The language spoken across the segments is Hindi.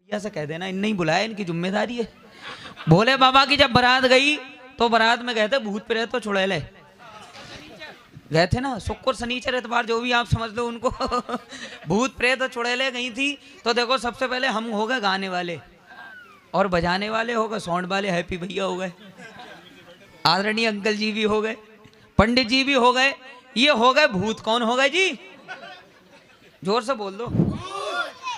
से कह देना इन नहीं बुलाया, इनकी जिम्मेदारी है। भोले बाबा की जब बारात गई तो बारात में गए थे भूत प्रेत तो चुड़ैले गए थे ना, शुक्र शनिचर इतवार जो भी आप समझ लो उनको भूत प्रेत और चुड़ैले गई थी। तो देखो सबसे पहले हम हो गए गाने वाले और बजाने वाले हो गए, साउंड वाले हैप्पी भैया हो गए, आदरणीय अंकल जी भी हो गए, पंडित जी भी हो गए, ये हो गए भूत। कौन हो गए जी? जोर से बोल दो।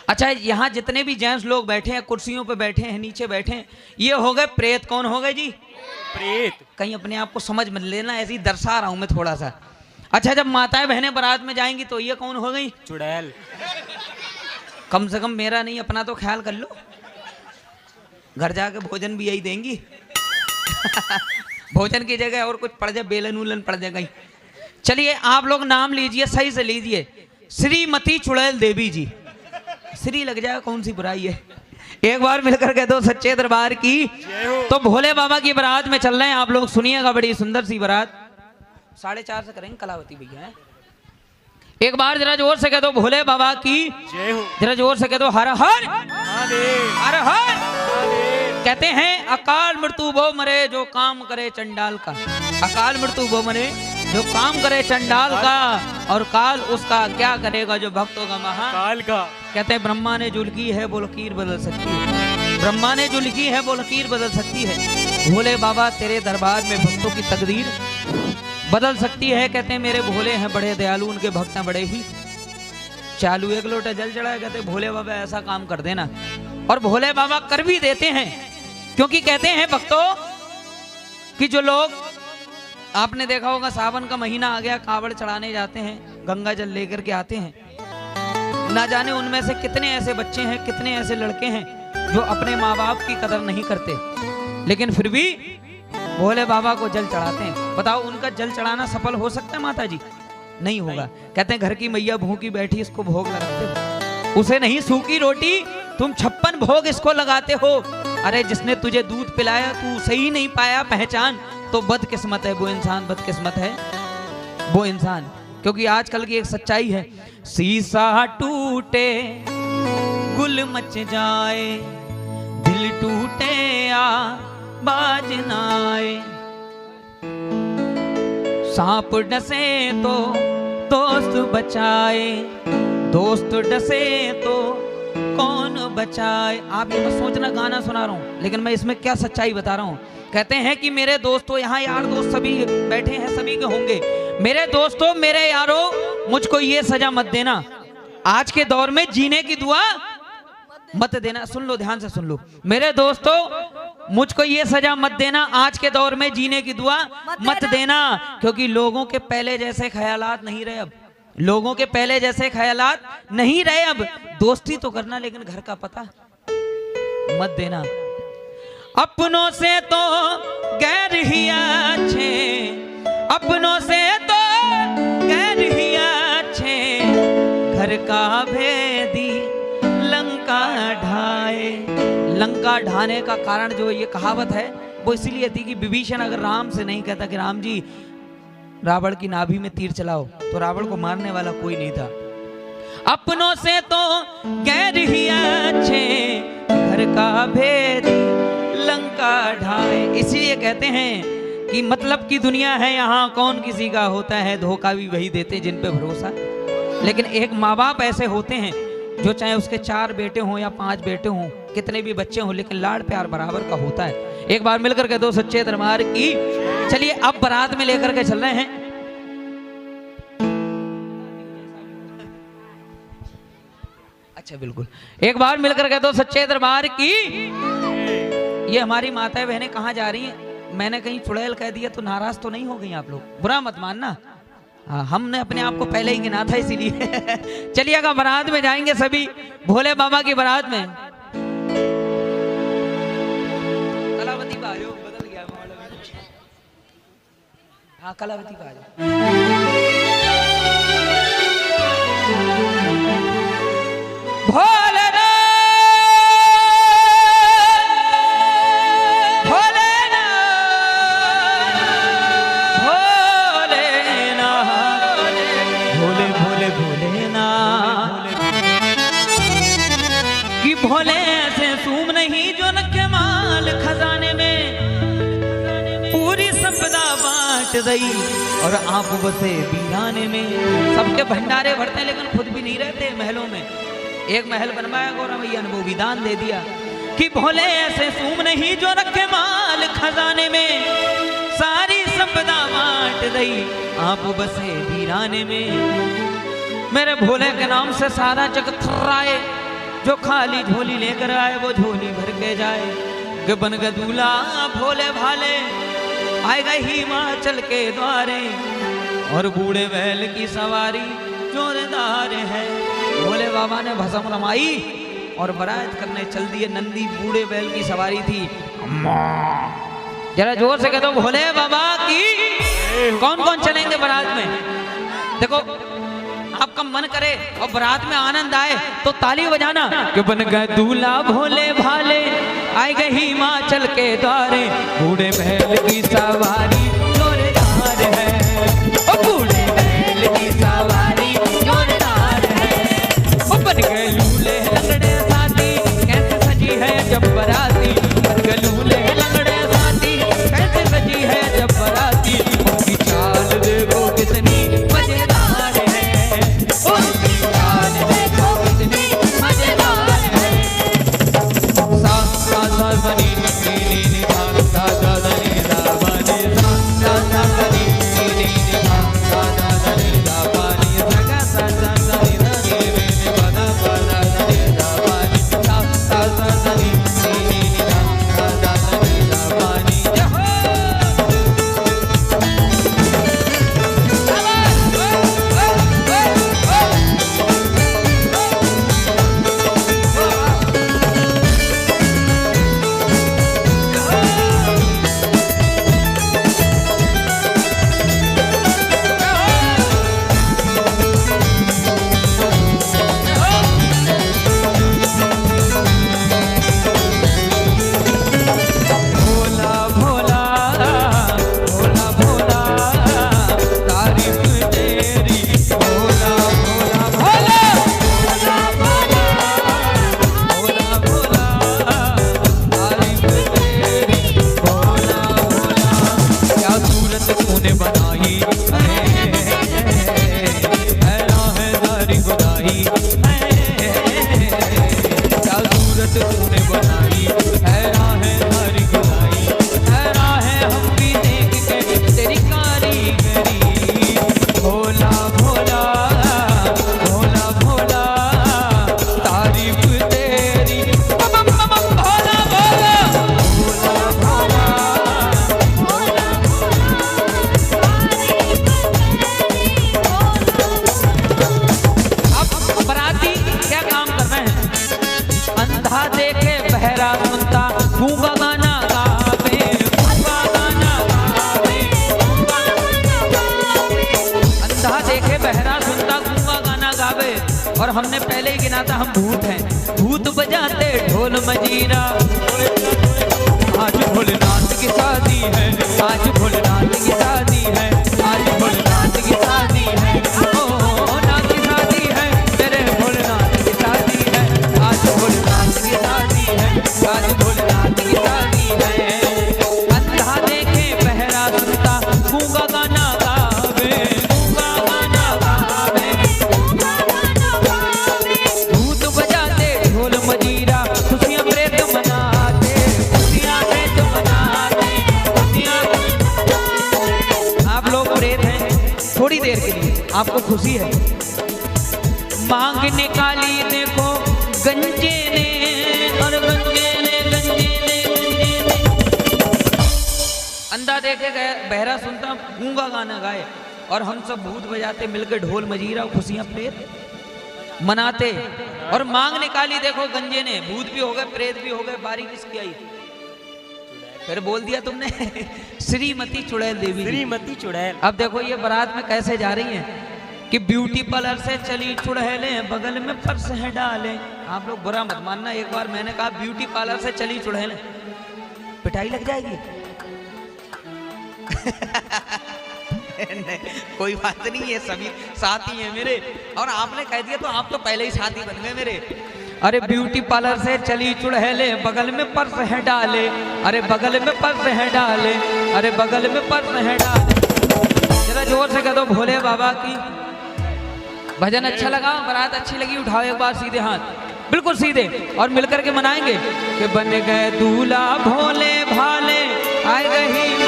अच्छा, यहाँ जितने भी जेंट्स लोग बैठे हैं, कुर्सियों पे बैठे हैं, नीचे बैठे हैं, ये हो गए प्रेत। कौन हो गए जी? प्रेत। कहीं अपने आप को समझ मत लेना, ऐसे ही दर्शा रहा हूं मैं थोड़ा सा। अच्छा, जब माताएं बहनें बारात में जाएंगी तो ये कौन हो गई? चुड़ैल। कम से कम मेरा नहीं अपना तो ख्याल कर लो, घर जाके भोजन भी यही देंगी भोजन की जगह और कुछ पड़ जाए, बेलन उलन पड़ जाए कहीं। चलिए आप लोग नाम लीजिए, सही से लीजिए, श्रीमती चुड़ैल देवी जी। श्री लग जाएगा, कौन सी बुराई है। एक बार मिलकर कह दो सच्चे दरबार की। तो भोले बाबा की बारात में चल रहे हैं आप लोग, सुनिएगा, बड़ी सुंदर सी बारात। 4:30 से करेंगे कलावती भैया है। एक बार जरा जोर से कह दो भोले बाबा की जय हो, जरा जोर से कह दो हर हर हर हर। कहते हैं अकाल मृत्यु वो मरे जो काम करे चंडाल का, अकाल मृत्यु वो मरे जो काम करे चंडाल का, और काल उसका क्या करेगा जो भक्तों का महाकाल का। कहते हैं ब्रह्मा ने जो लिखी है वो लकीर बदल सकती है, ब्रह्मा ने जो लिखी है वो लकीर बदल सकती है। भोले बाबा तेरे दरबार में भक्तों की तकदीर बदल सकती है। कहते हैं मेरे भोले हैं बड़े दयालु, उनके भक्त हैं बड़े ही चालू। एक लोटा जल चढ़ाया, कहते भोले बाबा ऐसा काम कर देना, और भोले बाबा कर भी देते हैं। क्योंकि कहते हैं भक्तों कि जो लोग, आपने देखा होगा सावन का महीना आ गया, कावड़ चढ़ाने जाते हैं, गंगा जल लेकर के आते हैं, ना जाने उनमें से कितने ऐसे बच्चे हैं, कितने ऐसे लड़के हैं जो अपने माँ बाप की कदर नहीं करते, लेकिन फिर भी भोले बाबा को जल चढ़ाते हैं। बताओ उनका जल चढ़ाना सफल हो सकता है माता जी? नहीं होगा। कहते हैं घर की मैया भूखी बैठी इसको भोग लगाते हो, उसे नहीं सूखी रोटी तुम 56 भोग इसको लगाते हो। अरे जिसने तुझे दूध पिलाया तू उसे ही नहीं पाया पहचान, तो बदकिस्मत है वो इंसान, बदकिस्मत है वो इंसान। क्योंकि आजकल की एक सच्चाई है, शीशा टूटे गुल मच जाए, दिल टूटे बाज ना आए, सांप डसे तो दोस्त बचाए, दोस्त डसे तो कौन बचाए। आप ये मत सोचना गाना सुना रहा हूं, लेकिन मैं इसमें क्या सच्चाई बता रहा हूं। कहते हैं कि मेरे दोस्तों, यहाँ यार दोस्त सभी बैठे हैं, सभी के होंगे, मेरे दोस्तों मेरे यारों, मुझको ये सजा मत देना, आज के दौर में जीने की दुआ मत देना। सुन लो, ध्यान से सुन लो मेरे दोस्तों, मुझको ये सजा मत देना, आज के दौर में जीने की दुआ मत देना। क्योंकि लोगों के पहले जैसे ख्यालात नहीं रहे अब, लोगों के पहले जैसे ख्यालात नहीं रहे अब। दोस्ती तो करना, लेकिन घर का पता मत देना। अपनों से तो गैर ही अच्छे, अपनों से तो गैर ही अच्छे, घर का भेदी लंका ढाए। लंका ढाने का कारण जो ये कहावत है वो इसीलिए थी कि विभीषण अगर राम से नहीं कहता कि राम जी रावण की नाभि में तीर चलाओ, तो रावण को मारने वाला कोई नहीं था। अपनों से तो गैर ही अच्छे, घर का भेद लंका ढाए। इसीलिए कहते हैं कि मतलब की दुनिया है, यहाँ कौन किसी का होता है, धोखा भी वही देते जिन पे भरोसा। लेकिन एक माँ बाप ऐसे होते हैं जो चाहे उसके 4 बेटे हों या 5 बेटे हों, कितने भी बच्चे हों, लेकिन लाड़ प्यार बराबर का होता है। एक बार मिलकर के दो सच्चे दरबार की। चलिए अब बारात में लेकर के चल रहे हैं। अच्छा बिल्कुल, एक बार मिलकर के दो सच्चे दरबार की। ये हमारी माताएं बहनें कहाँ जा रही हैं? मैंने कहीं चुड़ैल कह दिया तो नाराज तो नहीं हो गई आप लोग? बुरा मत मानना, हाँ हमने अपने आप को पहले ही गिना था इसीलिए। चलिएगा बारात में जाएंगे सभी, भोले बाबा की बारात में। कलावती बाजो बदल गया, हाँ कलावती बाजो। भोले भोले ऐसे सूम नहीं जो रखे माल खजाने में, पूरी संपदा बांट दई और आप बसे वीराने में। सबके भंडारे भरते हैं लेकिन खुद भी नहीं रहते महलों में। एक महल बनवाया गौरव भैया ने, वो विधान दे दिया कि भोले ऐसे सूम नहीं जो रखे माल खजाने में, सारी संपदा बांट दई आप बसे वीराने में। मेरे भोले के नाम से सारा जग थर्राए, जो खाली झोली लेकर आए वो झोली भर के जाए। कि बन गए दूल्हा भोले भाले, आएगा हिमाचल के द्वारे, और बूढ़े बैल की सवारी जोरदार है। भोले बाबा ने भस्म रमाई और बारात करने चल दिए। नंदी बूढ़े बैल की सवारी थी। जरा जोर से कह दो भोले बाबा की। कौन कौन चलेंगे बारात में? देखो आपका मन करे और बारात में आनंद आए तो ताली बजाना। कि बन गए दूल्हा भोले भाले, आए गए हिमाचल के द्वारे, बूढ़े बैल की सवारी जोरदार है, ओ बूढ़े बैल की सवारी जोरदार है। ओ बन गए लूले लंगड़े साथी, कैसे सजी है जब बराती। बन गए लूले लंगड़े साथी, कैसे सजी है जब बराती। उनकी चाल देखो कितनी मजेदार है, उनकी चाल देखो कितनी मजेदार है। सा सा सा सनी नी नी नी सा सा सा सनी सा बनी सा सा सा सनी नी नी नी सा सा सा सनी सा बनी सा सा सा सनी नी नी नी बना बना सनी सा बनी सा सा सा सनी नी नी नी सा सा सा सनी सा बनी। जय हो भोला भोला भोला भोला तारीफ तेरी, भोला भोला भोला भोला भोला भोला तारीफ तेरी, भोला भोला। क्या सूरत तूने बनाई है राहेदारी खुदाई, क्या सूरत तूने बनाई है राहेदारी खुदाई, है राहें हम भी देख के तेरी कारीगरी। भोला भोला भोला भोला तारीफ तेरी, भोला भोला भोला भोला अब बराती क्या काम कर रहे हैं? अंधा देखे बहरा सुनता, गूंगा गाना गावे, गूंगा गाना गावे, अंधा देखे बहरा सुनता, गूंगा गाना गावे। और हमने पहले ही गिना था हम भूत हैं, भूत बजाते ढोल मजीरा। आज भोलेनाथ की शादी है, आज भोलेनाथ की शादी है, आज भोलेनाथ की शादी है, ओ नाथ की शादी है, तेरे भोलेनाथ की शादी है, आज भोलेनाथ की शादी है, आज भोलेनाथ की शादी है। अंधा देखे बहरा सुनता, गूंगा गाना गावे, गूंगा गाना गावे, भूत बजाते ढोल मजीरा, खुशियां प्रेत मनाते, खुशियां प्रेत मनाते, खुशियां। आप लोग प्रेत हैं थोड़ी देर के लिए, आपको खुशी है। मांग निकाली देखो गंजे ने, और गंजे ने गंजे ने गंजे ने। अंधा देखे गए बहरा सुनता, गूंगा गाना गाए, और हम सब भूत बजाते मिलकर ढोल मजीरा, खुशियां प्रेत मनाते। और मांग निकाली देखो गंजे ने, भूत भी हो गए प्रेत भी हो गए, बारी किसकी आई? फिर बोल दिया तुमने श्रीमती चुड़ैल देवी, श्रीमती चुड़ैल। अब देखो ये बारात में कैसे जा रही हैं कि ब्यूटी पार्लर से चली चुड़ैलें, बगल में पर्स है डाले। आप लोग बुरा मत मानना, एक बार मैंने कहा ब्यूटी पार्लर से चली चुड़ैलें, पिटाई लग जाएगी। नहीं, कोई बात नहीं है, सभी साथी हैं मेरे। और आपने कह दिया तो आप तो पहले ही साथी बन गए मेरे। अरे ब्यूटी पार्लर से चली चुड़ैले, बगल में पर्स है डाले, अरे बगल में पर्स है डाले, अरे बगल में पर्स है डाले। जरा जोर से कह दो भोले बाबा की। भजन अच्छा लगा, बारात अच्छी लगी, उठाओ एक बार सीधे हाथ, बिल्कुल सीधे, और मिलकर के मनाएंगे कि बन गए दूल्हा भोले भाले, आए गई